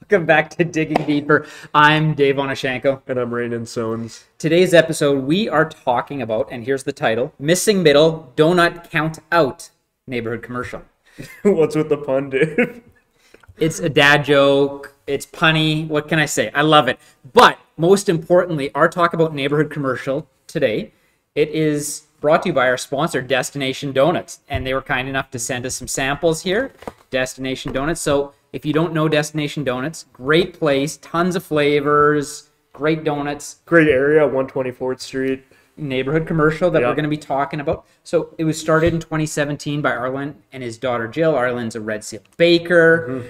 Welcome back to Digging Deeper. I'm Dave Onashenko. And I'm Ranon Sones. Today's episode, we are talking about, and here's the title, Missing Middle, Doughnut Count Out Neighborhood Commercial. What's with the pun, Dave? It's a dad joke. It's punny. What can I say? I love it. But most importantly, our talk about neighborhood commercial today, it is brought to you by our sponsor, Destination Donuts. And they were kind enough to send us some samples here, Destination Donuts. So if you don't know Destination Donuts, great place, tons of flavors, great donuts. Great area, 124th Street. Neighborhood commercial that we're going to be talking about. So it was started in 2017 by Arlen and his daughter Jill. Arlen's a Red Seal baker.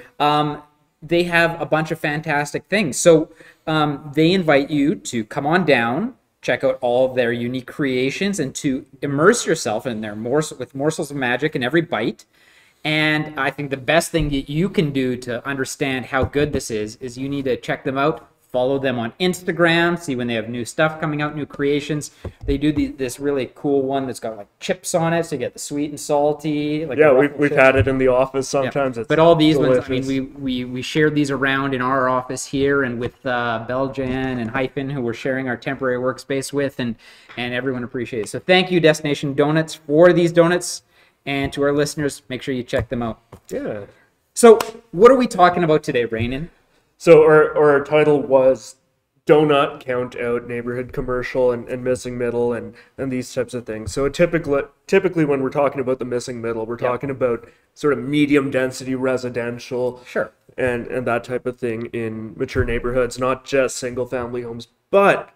They have a bunch of fantastic things. So they invite you to come on down, check out all of their unique creations, and to immerse yourself in their with morsels of magic in every bite. And I think the best thing that you can do to understand how good this is you need to check them out. Follow them on Instagram, see when they have new stuff coming out, new creations. They do this really cool one that's got like chips on it, so you get the sweet and salty. Like we've had it in the office sometimes. Yeah. But all these delicious ones, I mean, we shared these around in our office here and with Belgravia and Hyphen, who we're sharing our temporary workspace with, and everyone appreciates it. So thank you, Destination Donuts, for these donuts. And to our listeners, make sure you check them out. Yeah. So what are we talking about today, Ranon? So our title was Doughnut Count Out Neighborhood Commercial and Missing Middle and these types of things. So typically when we're talking about the missing middle, we're talking about sort of medium density residential. Sure. And that type of thing in mature neighborhoods, not just single family homes. But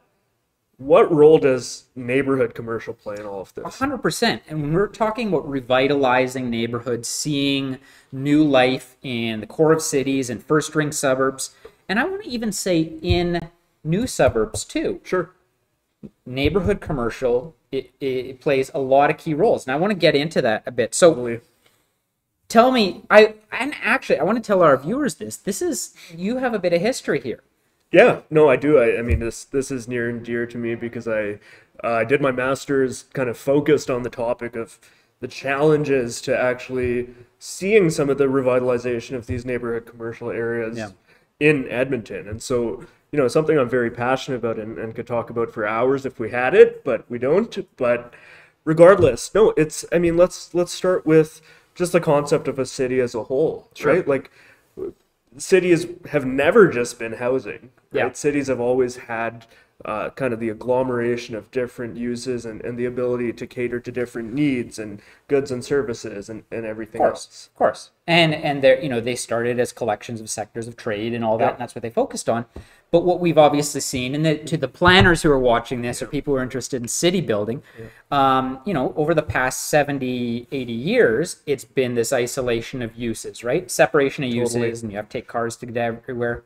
what role does neighborhood commercial play in all of this? 100%. And when we're talking about revitalizing neighborhoods, seeing new life in the core of cities and first-ring suburbs, and I want to even say in new suburbs too. Sure. Neighborhood commercial, it plays a lot of key roles. And I want to get into that a bit. So tell me, I want to tell our viewers this. You have a bit of history here. Yeah, no, I do. I mean, this is near and dear to me because I did my master's kind of focused on the topic of the challenges to actually seeing some of the revitalization of these neighborhood commercial areas in Edmonton. And so, something I'm very passionate about and could talk about for hours if we had it, but we don't. But regardless, no, let's start with just the concept of a city as a whole, right? Like, cities have never just been housing, right? Yeah. Cities have always had kind of the agglomeration of different uses and the ability to cater to different needs and goods and services and everything else. Of course. And they started as collections of sectors of trade and all that, and that's what they focused on. But what we've obviously seen, and to the planners who are watching this or people who are interested in city building, over the past 70, 80 years, it's been this isolation of uses, right? Separation of uses, and you have to take cars to get everywhere.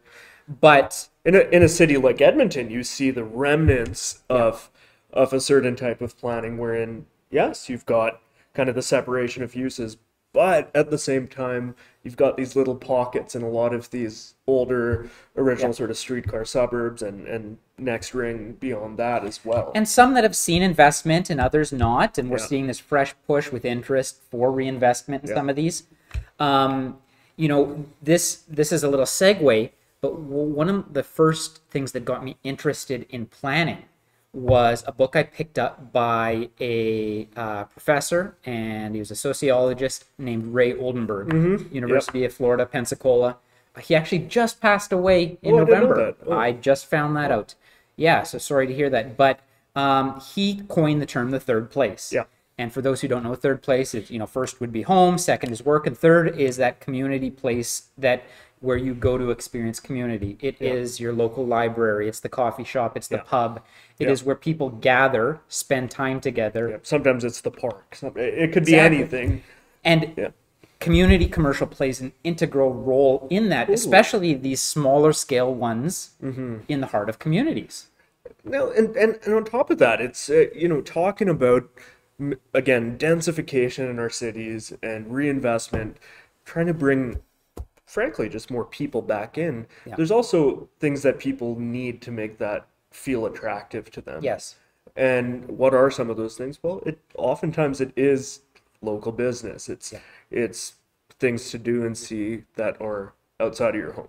But in a city like Edmonton, you see the remnants of a certain type of planning wherein, yes, you've got kind of the separation of uses, but at the same time, you've got these little pockets in a lot of these older, original sort of streetcar suburbs and next ring beyond that as well. And some that have seen investment and others not, and we're seeing this fresh push with interest for reinvestment in some of these. This is a little segue, but one of the first things that got me interested in planning was a book I picked up by a professor, and he was a sociologist named Ray Oldenburg, University of Florida, Pensacola. He actually just passed away in November. I just found that out. Yeah, so sorry to hear that. But he coined the term the third place. Yeah. And for those who don't know, third place is, first would be home, second is work, and third is that community place where you go to experience community. It is your local library, it's the coffee shop, it's the pub. It is where people gather, spend time together. Yeah. Sometimes it's the park. It could be anything. And community commercial plays an integral role in that, especially these smaller scale ones in the heart of communities. No, and on top of that, it's talking about, again, densification in our cities and reinvestment, trying to bring, frankly, just more people back in. Yeah. There's also things that people need to make that feel attractive to them. Yes. And what are some of those things? Well, oftentimes it is local business. It's things to do and see that are outside of your home.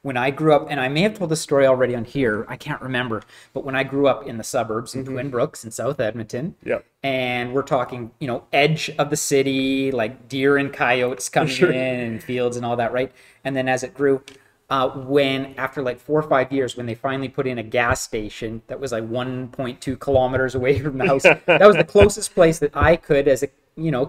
When I grew up, and I may have told this story already on here, I can't remember, but when I grew up in the suburbs in Twin Brooks in South Edmonton, Yeah. and we're talking, edge of the city, like deer and coyotes coming in and fields and all that, right? And then as it grew, when after like 4 or 5 years, when they finally put in a gas station that was like 1.2 kilometers away from the house, that was the closest place that I could, as a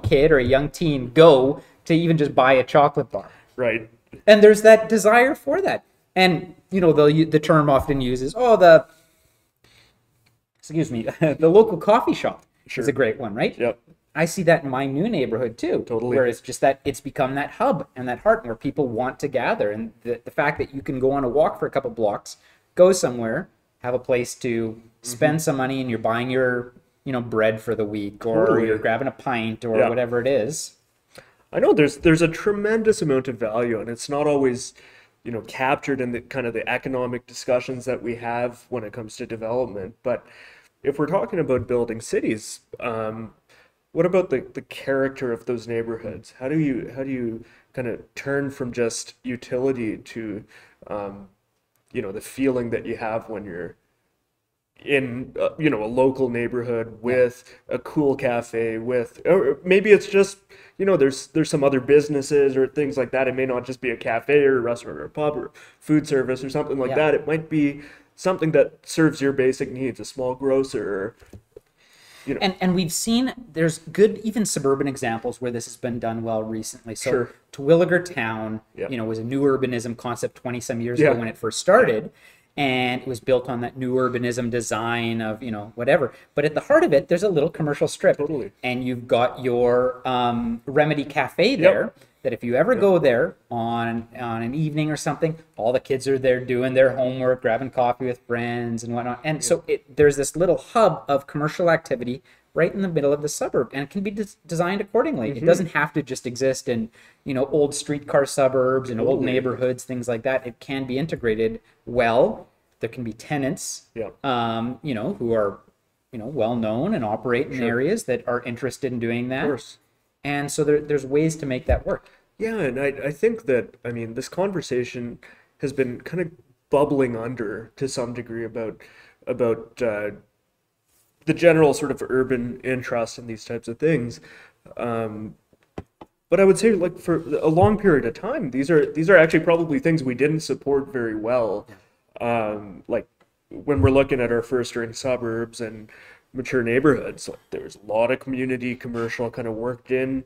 kid or a young teen, go to even just buy a chocolate bar. Right. And there's that desire for that. And, the term often uses, the local coffee shop is a great one, right? Yep. I see that in my new neighborhood too. Totally. Where it's just that it's become that hub and that heart where people want to gather. And the fact that you can go on a walk for a couple blocks, go somewhere, have a place to spend some money, and you're buying your, bread for the week, or you're grabbing a pint or whatever it is. I know there's a tremendous amount of value, and it's not always, captured in the kind of the economic discussions that we have when it comes to development. But if we're talking about building cities, what about the character of those neighborhoods? How do you kind of turn from just utility to, the feeling that you have when you're in a local neighborhood with a cool cafe, or maybe it's just there's some other businesses or things like that. It may not just be a cafe or a restaurant or a pub or food service or something like that. It might be something that serves your basic needs, a small grocer, or, And we've seen there's good even suburban examples where this has been done well recently. So Sure. Terwillegar Town, was a new urbanism concept 20 some years ago when it first started. And it was built on that new urbanism design of, whatever. But at the heart of it, there's a little commercial strip. Totally. And you've got your Remedy Cafe there, that if you ever go there on an evening or something, all the kids are there doing their homework, grabbing coffee with friends and whatnot. And so there's this little hub of commercial activity right in the middle of the suburb, and it can be designed accordingly. It doesn't have to just exist in, old streetcar suburbs and old neighborhoods, things like that. It can be integrated well. There can be tenants, who are, well known and operate in areas that are interested in doing that. Of course. And so there's ways to make that work. Yeah, and I think that, this conversation has been kind of bubbling under to some degree about the general sort of urban interest in these types of things. But I would say, like, for a long period of time, these are actually probably things we didn't support very well. Like when we're looking at our first ring suburbs and mature neighborhoods, like, there's a lot of community commercial kind of worked in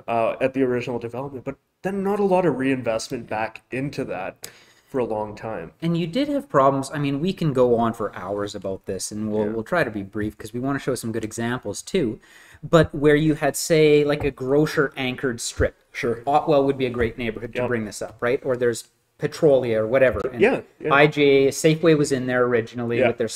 at the original development, but then not a lot of reinvestment back into that for a long time. And you did have problems. We can go on for hours about this, and we'll try to be brief because we want to show some good examples too. But where you had, say, like a grocer anchored strip. Sure. Otwell would be a great neighborhood to bring this up, right? Or there's Petrolia or whatever. And IGA, Safeway was in there originally with their,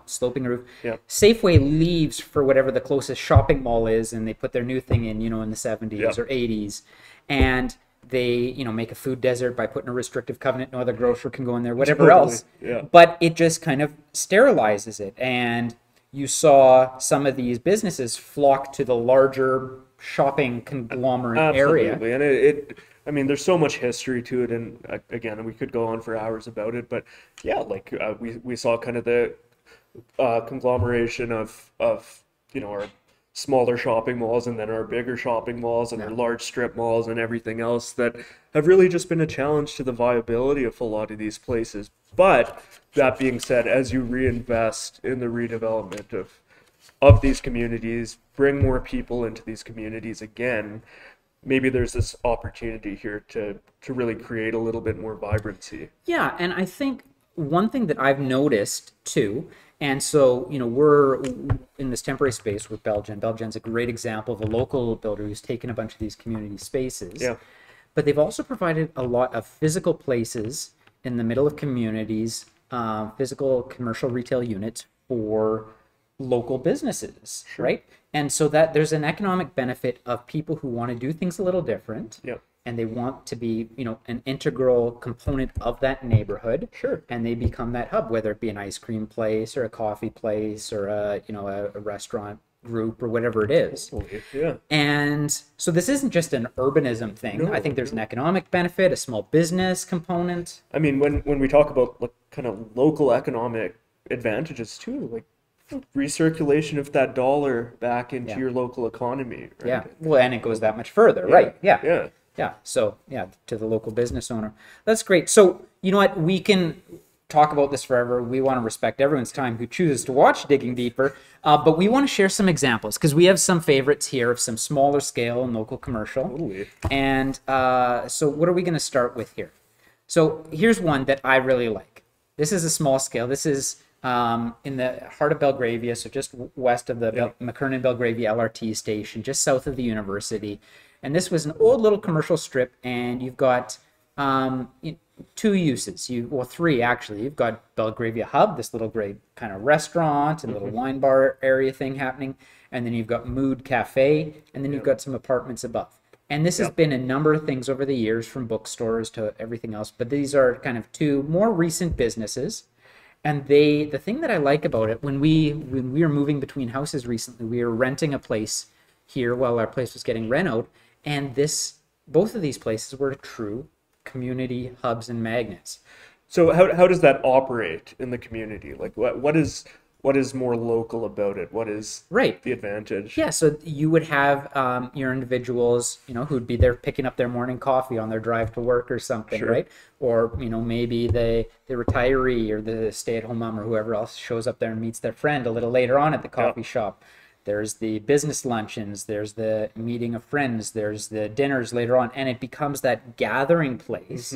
sloping roof. Yeah. Safeway leaves for whatever the closest shopping mall is, and they put their new thing in, in the 70s or 80s. And they, make a food desert by putting a restrictive covenant. No other grocer can go in there, whatever else. Yeah. But it just kind of sterilizes it. And you saw some of these businesses flock to the larger shopping conglomerate area. And it there's so much history to it, and again, we could go on for hours about it, but we saw kind of the conglomeration of our smaller shopping malls, and then our bigger shopping malls, and our large strip malls, and everything else that have really just been a challenge to the viability of a lot of these places. But that being said, as you reinvest in the redevelopment of these communities, bring more people into these communities again, maybe there's this opportunity here to really create a little bit more vibrancy. Yeah, and I think one thing that I've noticed too, and so, we're in this temporary space with Belgian. Belgian's a great example of a local builder who's taken a bunch of these community spaces. Yeah. But they've also provided a lot of physical places in the middle of communities, physical commercial retail units for local businesses, right? And so that there's an economic benefit of people who want to do things a little different. Yeah. And they want to be, an integral component of that neighborhood. Sure. And they become that hub, whether it be an ice cream place or a coffee place or a restaurant, group or whatever it is. Yeah. And so this isn't just an urbanism thing. No, I think there's an economic benefit, a small business component. I mean, when we talk about like kind of local economic advantages too, like recirculation of that dollar back into your local economy, right? Yeah. Well, and it goes that much further, right? Yeah. Yeah. Yeah. So, yeah, to the local business owner. That's great. So, you know what? We can talk about this forever. We want to respect everyone's time who chooses to watch Digging Deeper. But we want to share some examples because we have some favorites here of some smaller scale and local commercial. Totally. And so what are we going to start with here? So here's one that I really like. This is a small scale. This is in the heart of Belgravia, so just west of the McKernan-Belgravia LRT station, just south of the university. And this was an old little commercial strip, and you've got two uses. Three actually. You've got Belgravia Hub, this little great kind of restaurant and little wine bar area thing happening, and then you've got Mood Cafe, and then you've got some apartments above. And this has been a number of things over the years, from bookstores to everything else. But these are kind of two more recent businesses. And the thing that I like about it, when we were moving between houses recently, we were renting a place here while our place was getting renoed, and both of these places were true community hubs and magnets. So how does that operate in the community? Like what is more local about it? What is the advantage? Yeah, so you would have your individuals, who'd be there picking up their morning coffee on their drive to work or something, right? Or, maybe the retiree or the stay-at-home mom or whoever else shows up there and meets their friend a little later on at the coffee shop. There's the business luncheons, there's the meeting of friends, there's the dinners later on, and it becomes that gathering place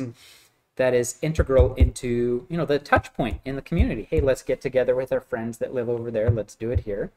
that is integral into, the touch point in the community. Hey, let's get together with our friends that live over there. Let's do it here.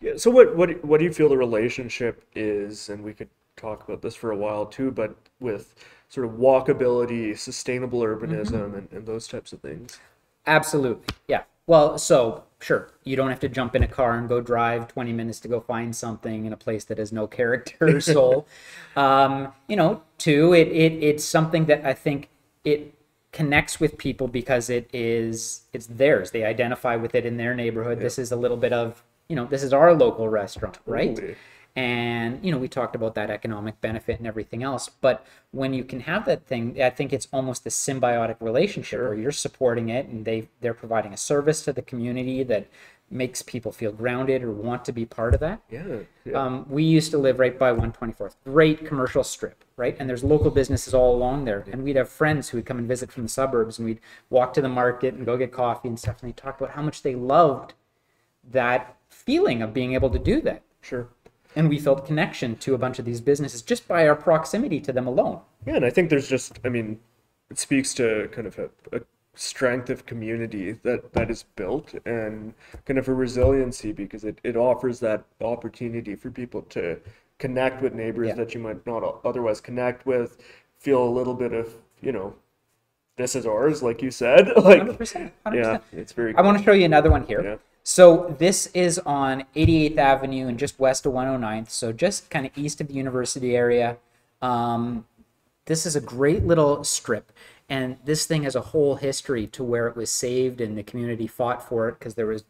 Yeah. So what do you feel the relationship is, and we could talk about this for a while too, but with sort of walkability, sustainable urbanism, and those types of things? Absolutely. Yeah. Well, so sure, you don't have to jump in a car and go drive 20 minutes to go find something in a place that has no character or soul. Two, it's something that I think it connects with people because it's theirs. They identify with it in their neighborhood. This is a little bit of, this is our local restaurant, right? Totally. And, we talked about that economic benefit and everything else. But when you can have that thing, I think it's almost a symbiotic relationship where you're supporting it and they're providing a service to the community that makes people feel grounded or want to be part of that. We used to live right by 124th. Great commercial strip, right? And there's local businesses all along there. And we'd have friends who would come and visit from the suburbs, and we'd walk to the market and go get coffee and stuff. And they talked about how much they loved that feeling of being able to do that. Sure. And we felt connection to a bunch of these businesses just by our proximity to them alone. Yeah, and I think there's just, it speaks to kind of a strength of community that is built, and kind of a resiliency, because it offers that opportunity for people to connect with neighbors that you might not otherwise connect with, feel a little bit of, this is ours, like you said. Like 100%. Yeah, it's very cool. I want to show you another one here. Yeah. So this is on 88th Avenue and just west of 109th, so just kind of east of the university area. This is a great little strip, and this thing has a whole history to where it was saved and the community fought for it because there was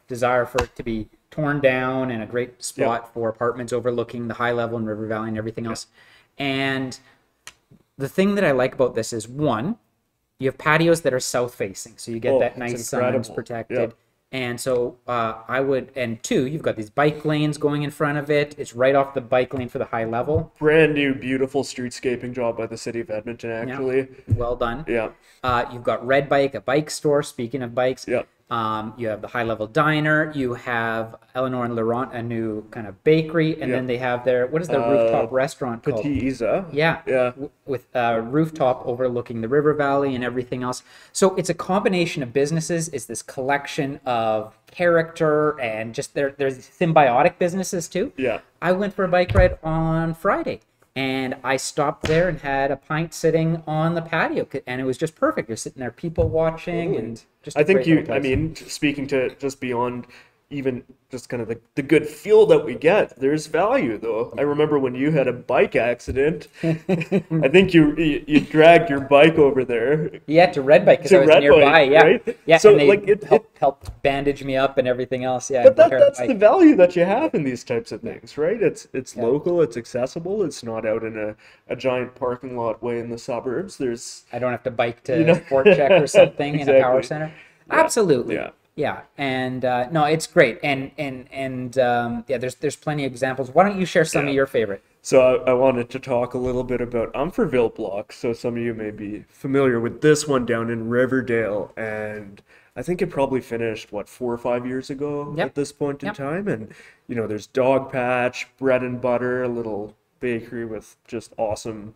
desire for it to be torn down, and a great spot for apartments overlooking the high level and river valley and everything else. And the thing that I like about this is, one, you have patios that are south facing, so you get that nice sun's protected. And so and two, you've got these bike lanes going in front of it. It's right off the bike lane for the high level. Brand new, beautiful streetscaping job by the city of Edmonton, actually. Yeah. Well done. Yeah. You've got Red Bike, a bike store. Speaking of bikes. Yeah. You have the high level diner. You have Eleanor and Laurent, a new kind of bakery, and then they have what is their rooftop restaurant called? Petit Isa. Yeah. With a rooftop overlooking the river valley and everything else. So it's a combination of businesses. It's this collection of character, and just there's symbiotic businesses too. Yeah. I went for a bike ride on Friday, and I stopped there and had a pint sitting on the patio, and it was just perfect. You're sitting there, people watching, and just. I think speaking to just beyond, even just kind of the good feel that we get, there's value though. I remember when you had a bike accident, I think you dragged your bike over there. Yeah, to Red Bike because I was Red nearby. Bike, Yeah, right? yeah, So and they like helped bandage me up and everything else. Yeah, but and repair the that's the bike. value that you have in these types of things, right? It's Yeah. local, it's accessible, it's not out in a giant parking lot way in the suburbs. There's, I don't have to bike you to know, Sport Check or something in a power exactly. center. Yeah. Absolutely. Yeah. Yeah, and no, it's great, and yeah, there's plenty of examples. Why don't you share some of your favorite? So I wanted to talk a little bit about Umphreville Block. So some of you may be familiar with this one down in Riverdale, and I think it probably finished, what, 4 or 5 years ago Yep. at this point in Yep. time. And there's Dogpatch, bread and butter, a little bakery with just awesome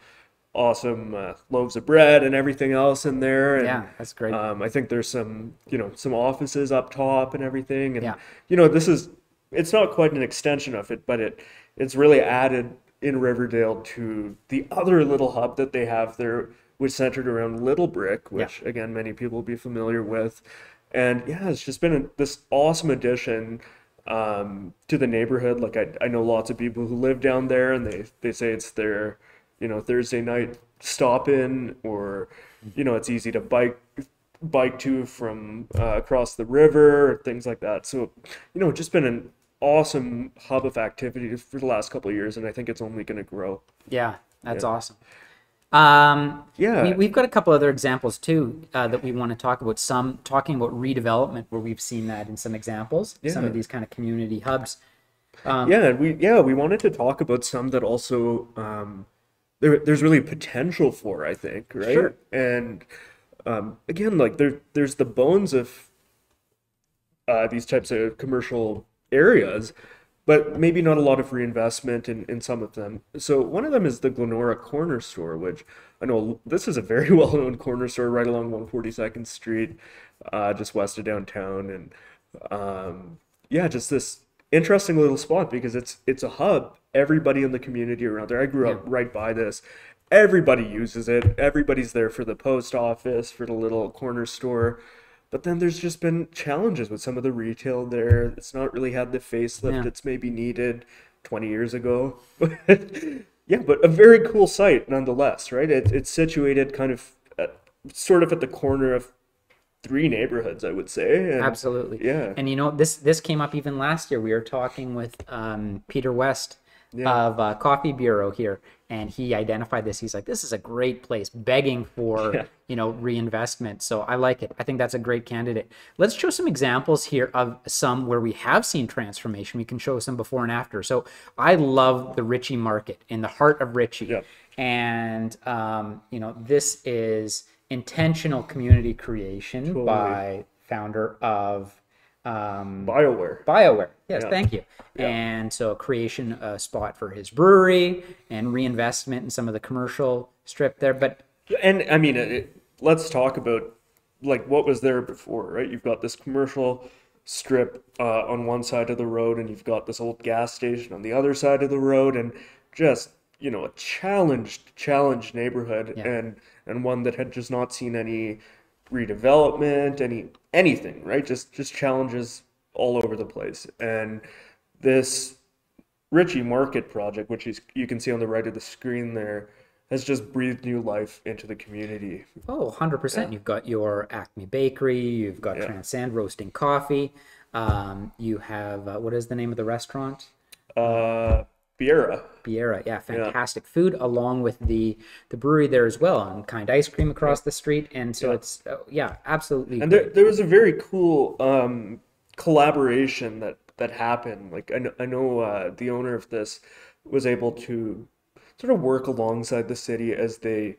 loaves of bread and everything else in there. And Yeah, that's great. I think there's some offices up top and everything. And Yeah. it's not quite an extension of it, but it's really added in Riverdale to the other little hub that they have there, which centered around Little Brick, which again many people will be familiar with. And yeah, it's just been this awesome addition to the neighborhood. Like I know lots of people who live down there, and they say it's their Thursday night stop in, or it's easy to bike to from across the river, things like that. So just been an awesome hub of activity for the last couple of years, and I think it's only going to grow. Yeah, that's Yeah. awesome. Yeah. We've got a couple other examples too that we want to talk about. Some talking about redevelopment, where we've seen that in some examples, some Yeah. of these kind of community hubs. We wanted to talk about some that also there's really potential for, I think, right? Sure. And again, like there's the bones of these types of commercial areas, but maybe not a lot of reinvestment in some of them. So one of them is the Glenora Corner Store, which I know this is a very well-known corner store right along 142nd Street, just west of downtown. And just this interesting little spot because it's a hub. Everybody in the community around there. I grew up right by this. Everybody uses it. Everybody's there for the post office, for the little corner store. But then there's just been challenges with some of the retail there. It's not really had the facelift it's maybe needed 20 years ago. Yeah, but a very cool site nonetheless, right? It's situated kind of sort of at the corner of three neighborhoods, I would say. And Absolutely. Yeah. And this came up even last year. We were talking with Peter West of Coffee Bureau here, and he identified this. He's like, this is a great place, begging for reinvestment. So I like it. I think that's a great candidate. Let's show some examples here of some where we have seen transformation. We can show some before and after. So I love the Ritchie Market in the heart of Ritchie. Yep. And this is intentional community creation by founder of BioWare. Yes, thank you. Yeah. And so creation a spot for his brewery and reinvestment in some of the commercial strip there. But And I mean, let's talk about like what was there before, right? You've got this commercial strip on one side of the road, and you've got this old gas station on the other side of the road, and just a challenged neighborhood, and one that had just not seen any redevelopment, anything, right? Just challenges all over the place. And this Ritchie Market project, which you can see on the right of the screen there, has just breathed new life into the community. Oh, 100%. You've got your Acme Bakery, you've got Transcend Roasting Coffee, you have, what is the name of the restaurant? Biera. Yeah, fantastic food, along with the brewery there as well, and Kind Ice Cream across the street. And so it's, absolutely. And there was a very cool collaboration that happened. Like I know the owner of this was able to sort of work alongside the city as they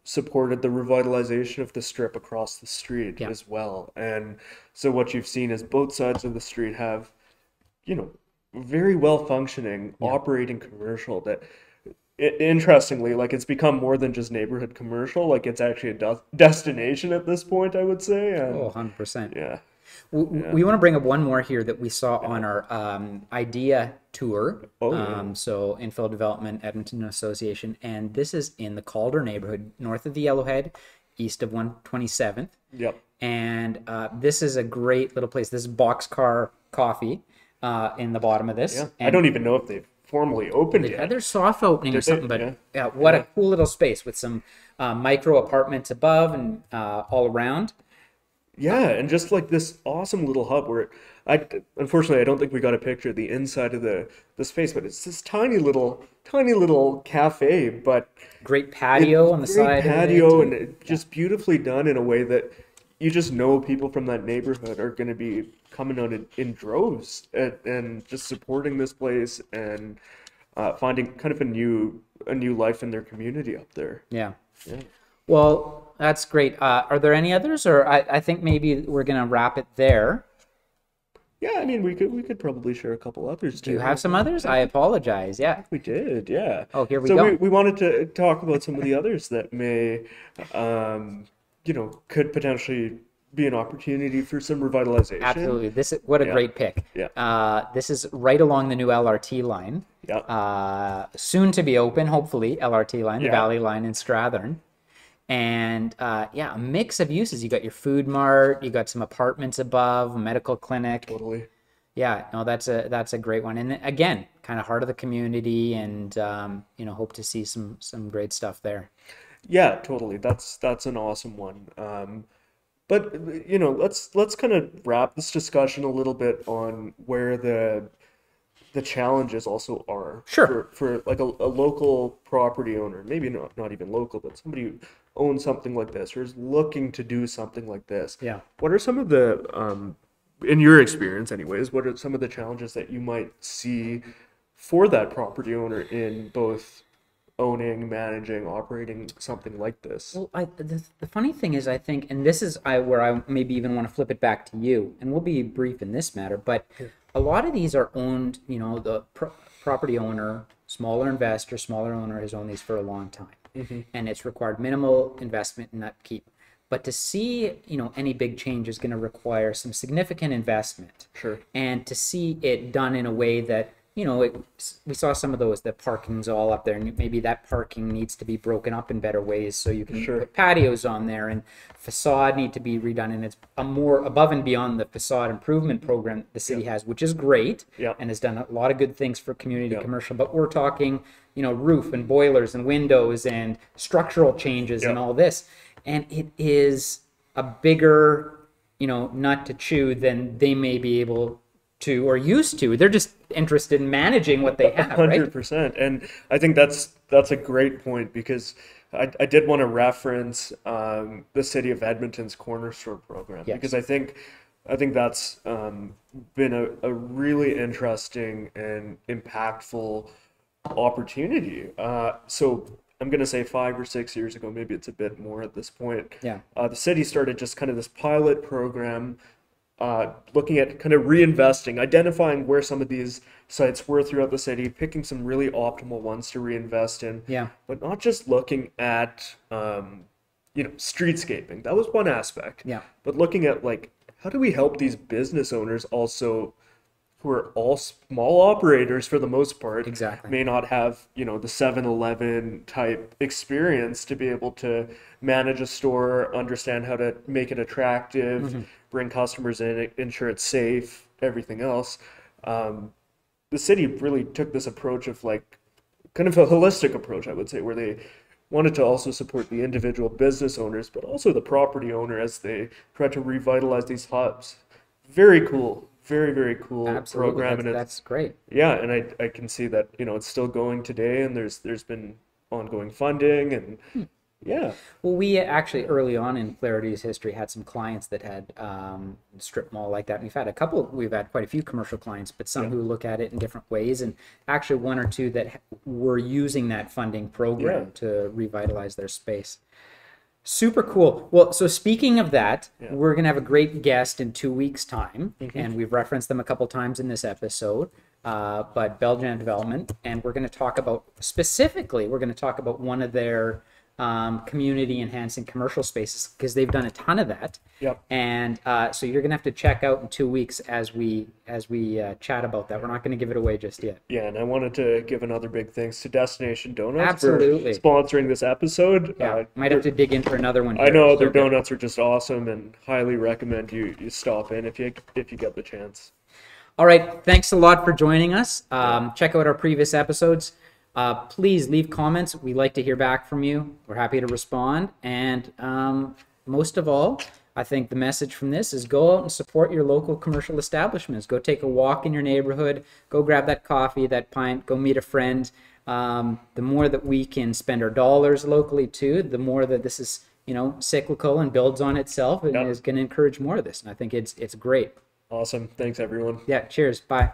supported the revitalization of the strip across the street as well. And so what you've seen is both sides of the street have, very well functioning, operating commercial that interestingly, like it's become more than just neighborhood commercial. Like it's actually a destination at this point, I would say. And, 100%. Yeah. We want to bring up one more here that we saw on our IDEA tour. So Infill Development Edmonton Association, and this is in the Calder neighborhood, north of the Yellowhead, east of 127th. Yep. And this is a great little place. This is Boxcar coffee in the bottom of this. Yeah. And I don't even know if they've formally opened they've yet. had their soft opening or Did they? something, but Yeah. what a cool little space with some micro apartments above and all around. Yeah, and just like this awesome little hub where unfortunately I don't think we got a picture of the inside of the space, but it's this tiny little cafe, but Great patio on the great side patio of it. and just beautifully done in a way that you just know people from that neighborhood are going to be coming out in droves and just supporting this place and finding kind of a new life in their community up there. Yeah. Yeah. Well, that's great. Are there any others, or I think maybe we're gonna wrap it there. Yeah, I mean, we could probably share a couple others Do you too. have some others? I apologize. Yeah. We did, yeah. Oh, here we So go. we wanted to talk about some of the others that may, could potentially be an opportunity for some revitalization. Absolutely. What a great pick. Yeah. This is right along the new LRT line. Yeah. Soon to be open, hopefully, LRT line, the Yeah. Valley line in Strathern. And a mix of uses. You got your food mart, you got some apartments above, a medical clinic. Totally. Yeah, no, that's a great one. And again, kind of heart of the community, and hope to see some great stuff there. Yeah, totally. That's an awesome one. But let's kind of wrap this discussion a little bit on where the challenges also are. Sure. For like a local property owner, maybe not even local, but somebody who owns something like this or is looking to do something like this. Yeah. What are some of the in your experience anyways, what are some of the challenges that you might see for that property owner in both owning, managing, operating something like this? Well, the funny thing is, I think, and this is where I maybe even want to flip it back to you, and we'll be brief in this matter, but a lot of these are owned, the property owner, smaller investor, smaller owner has owned these for a long time. Mm-hmm. And it's required minimal investment and upkeep. But to see, any big change is going to require some significant investment. Sure. And to see it done in a way that, we saw some of those, the parking's all up there, and maybe that parking needs to be broken up in better ways so you can put patios on there, and facade need to be redone, and it's a more above and beyond the facade improvement program the city has, which is great and has done a lot of good things for community commercial, but we're talking, roof and boilers and windows and structural changes and all this, and it is a bigger, nut to chew than they may be able to or used to. They're just interested in managing what they have, 100%. Right? And I think that's a great point, because I did want to reference the city of Edmonton's corner store program, because I think that's been a really interesting and impactful opportunity. So I'm going to say 5 or 6 years ago, maybe it's a bit more at this point. Yeah. The city started just kind of this pilot program, looking at kind of reinvesting, identifying where some of these sites were throughout the city, picking some really optimal ones to reinvest in. Yeah. But not just looking at, streetscaping. That was one aspect. Yeah. But looking at, like, how do we help these business owners also, who are all small operators for the most part, Exactly. may not have, the 7-Eleven type experience to be able to manage a store, understand how to make it attractive, bring customers in, ensure it's safe, everything else. The city really took this approach of, like, kind of a holistic approach, I would say, where they wanted to also support the individual business owners, but also the property owner as they tried to revitalize these hubs. Very cool. Very, very cool program. And that's great. Yeah, and I can see that, it's still going today, and there's been ongoing funding, and yeah. Well, we actually early on in Clarity's history had some clients that had strip mall like that. We've had quite a few commercial clients, but some who look at it in different ways, and actually one or two that were using that funding program to revitalize their space. Super cool. Well, so speaking of that, we're going to have a great guest in 2 weeks' time, and we've referenced them a couple times in this episode, but Belgravia Development, and we're going to talk about one of their community enhancing commercial spaces, because they've done a ton of that. Yep. And so you're going to have to check out in 2 weeks as we chat about that. We're not going to give it away just yet. Yeah, and I wanted to give another big thanks to Destination Donuts Absolutely. for sponsoring this episode. Yeah, might have to dig in for another one. I know their donuts are just awesome, and highly recommend you stop in if you get the chance. All right. Thanks a lot for joining us. Check out our previous episodes. Please leave comments. We like to hear back from you. We're happy to respond. And most of all, I think the message from this is go out and support your local commercial establishments. Go take a walk in your neighborhood. Go grab that coffee, that pint. Go meet a friend. The more that we can spend our dollars locally too, the more that this is, cyclical and builds on itself and is going to encourage more of this. And I think it's great. Awesome. Thanks, everyone. Yeah. Cheers. Bye.